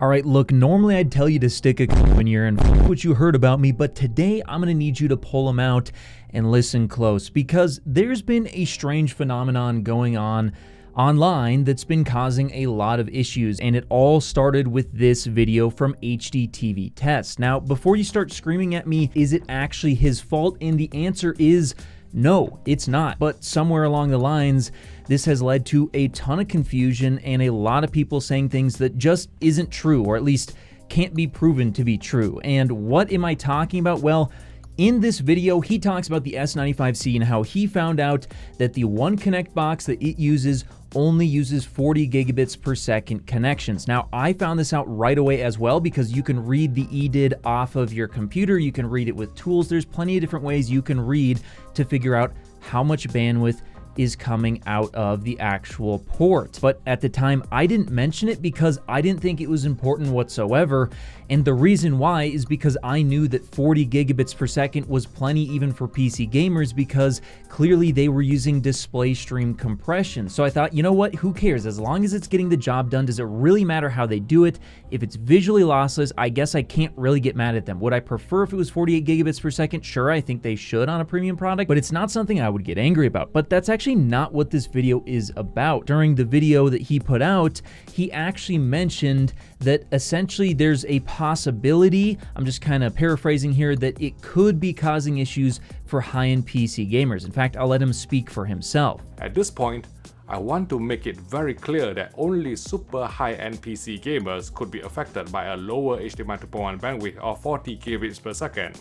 All right, look, normally I'd tell you to stick a in your ear and what you heard about me, but today I'm going to need you to pull them out and listen close because there's been a strange phenomenon going on online that's been causing a lot of issues, and it all started with this video from HDTVTest. Now, before you start screaming at me, is it actually his fault? And the answer is no, it's not. But somewhere along the lines, this has led to a ton of confusion and a lot of people saying things that just isn't true, or at least can't be proven to be true. And what am I talking about? Well, in this video, he talks about the S95C and how he found out that the One Connect box that it uses only uses 40 gigabits per second connections. Now, I found this out right away as well because you can read the EDID off of your computer. You can read it with tools. There's plenty of different ways you can read to figure out how much bandwidth is coming out of the actual port. But at the time, I didn't mention it because I didn't think it was important whatsoever. And the reason why is because I knew that 40 gigabits per second was plenty even for PC gamers because clearly they were using display stream compression. So I thought, you know what, who cares? As long as it's getting the job done, does it really matter how they do it? If it's visually lossless, I guess I can't really get mad at them. Would I prefer if it was 48 gigabits per second? Sure, I think they should on a premium product, but it's not something I would get angry about. But that's actually not what this video is about. During the video that he put out, he actually mentioned that essentially there's a possibility, I'm just kind of paraphrasing here, that it could be causing issues for high-end PC gamers. In fact, I'll let him speak for himself. At this point, I want to make it very clear that only super high-end PC gamers could be affected by a lower HDMI 2.1 bandwidth of 40 gigabits per second,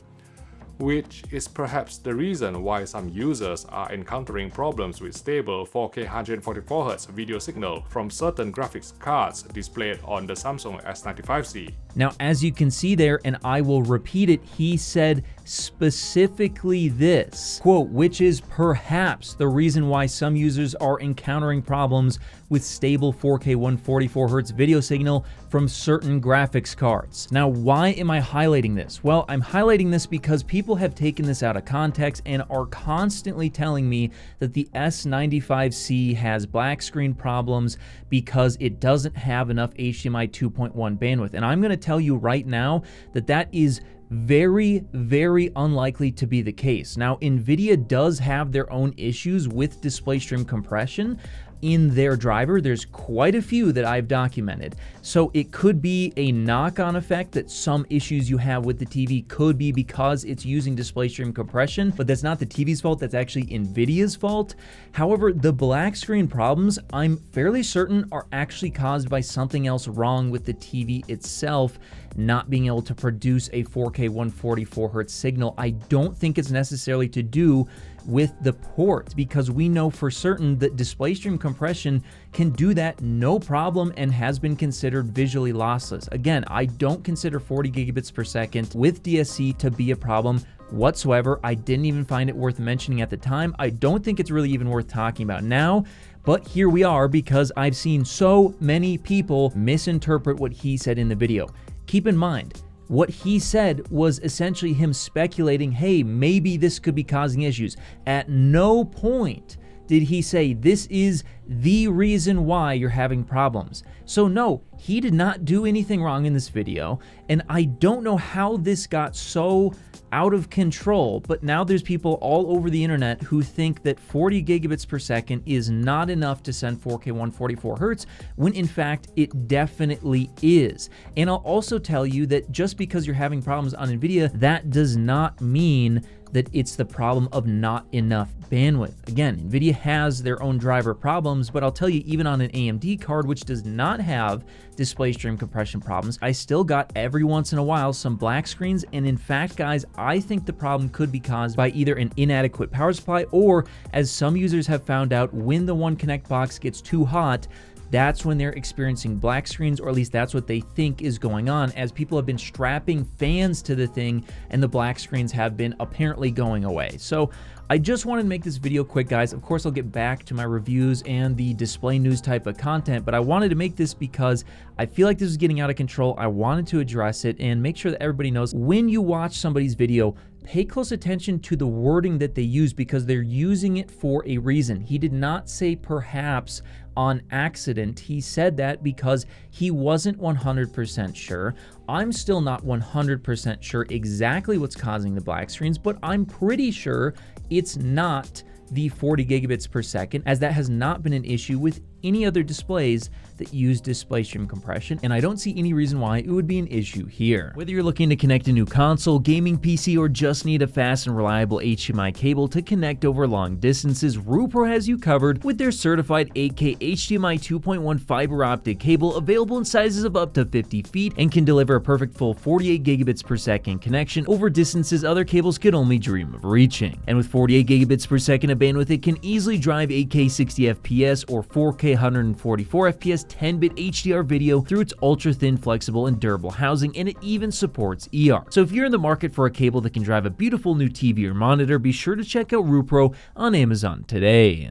which is perhaps the reason why some users are encountering problems with stable 4K 144Hz video signal from certain graphics cards displayed on the Samsung S95C. Now, as you can see there, and I will repeat it, he said specifically this, quote, which is perhaps the reason why some users are encountering problems with stable 4K 144Hz video signal from certain graphics cards. Now, why am I highlighting this? Well, I'm highlighting this because people have taken this out of context and are constantly telling me that the S95C has black screen problems because it doesn't have enough HDMI 2.1 bandwidth. And I'm going to tell you right now that that is very, very unlikely to be the case. Now, NVIDIA does have their own issues with display stream compression in their driver. There's quite a few that I've documented. So it could be a knock-on effect that some issues you have with the TV could be because it's using display stream compression, but that's not the TV's fault, that's actually NVIDIA's fault. However, the black screen problems, I'm fairly certain, are actually caused by something else wrong with the TV itself, not being able to produce a 4K 144Hz signal. I don't think it's necessarily to do with the port because we know for certain that display stream compression can do that no problem and has been considered visually lossless. Again, I don't consider 40 gigabits per second with DSC to be a problem whatsoever. I didn't even find it worth mentioning at the time. I don't think it's really even worth talking about now, but here we are because I've seen so many people misinterpret what he said in the video. Keep in mind, what he said was essentially him speculating, hey, maybe this could be causing issues. At no point did he say this is the reason why you're having problems. So no, he did not do anything wrong in this video, and I don't know how this got so out of control, but now there's people all over the internet who think that 40 gigabits per second is not enough to send 4K 144Hz, when in fact it definitely is. And I'll also tell you that just because you're having problems on NVIDIA, that does not mean that it's the problem of not enough bandwidth. Again, NVIDIA has their own driver problems, but I'll tell you, even on an AMD card, which does not have display stream compression problems, I still got every once in a while some black screens. And in fact, guys, I think the problem could be caused by either an inadequate power supply or, as some users have found out, when the One Connect box gets too hot, that's when they're experiencing black screens, or at least that's what they think is going on, as people have been strapping fans to the thing and the black screens have been apparently going away. So I just wanted to make this video quick, guys. Of course, I'll get back to my reviews and the display news type of content, but I wanted to make this because I feel like this is getting out of control. I wanted to address it and make sure that everybody knows when you watch somebody's video, pay close attention to the wording that they use because they're using it for a reason. He did not say perhaps on accident. He said that because he wasn't 100% sure. I'm still not 100% sure exactly what's causing the black screens, but I'm pretty sure it's not the 40 gigabits per second, as that has not been an issue with any other displays that use display stream compression, and I don't see any reason why it would be an issue here. Whether you're looking to connect a new console, gaming PC, or just need a fast and reliable HDMI cable to connect over long distances, 𝗪𝗡 has you covered with their certified 8K HDMI 2.1 fiber optic cable available in sizes of up to 50 feet and can deliver a perfect full 48 gigabits per second connection over distances other cables could only dream of reaching. And with 48 gigabits per second of bandwidth, it can easily drive 8K 60 FPS or 4K 144 FPS 10-bit HDR video through its ultra-thin, flexible, and durable housing, and it even supports ER. So if you're in the market for a cable that can drive a beautiful new TV or monitor, be sure to check out 𝗪𝗡 on Amazon today.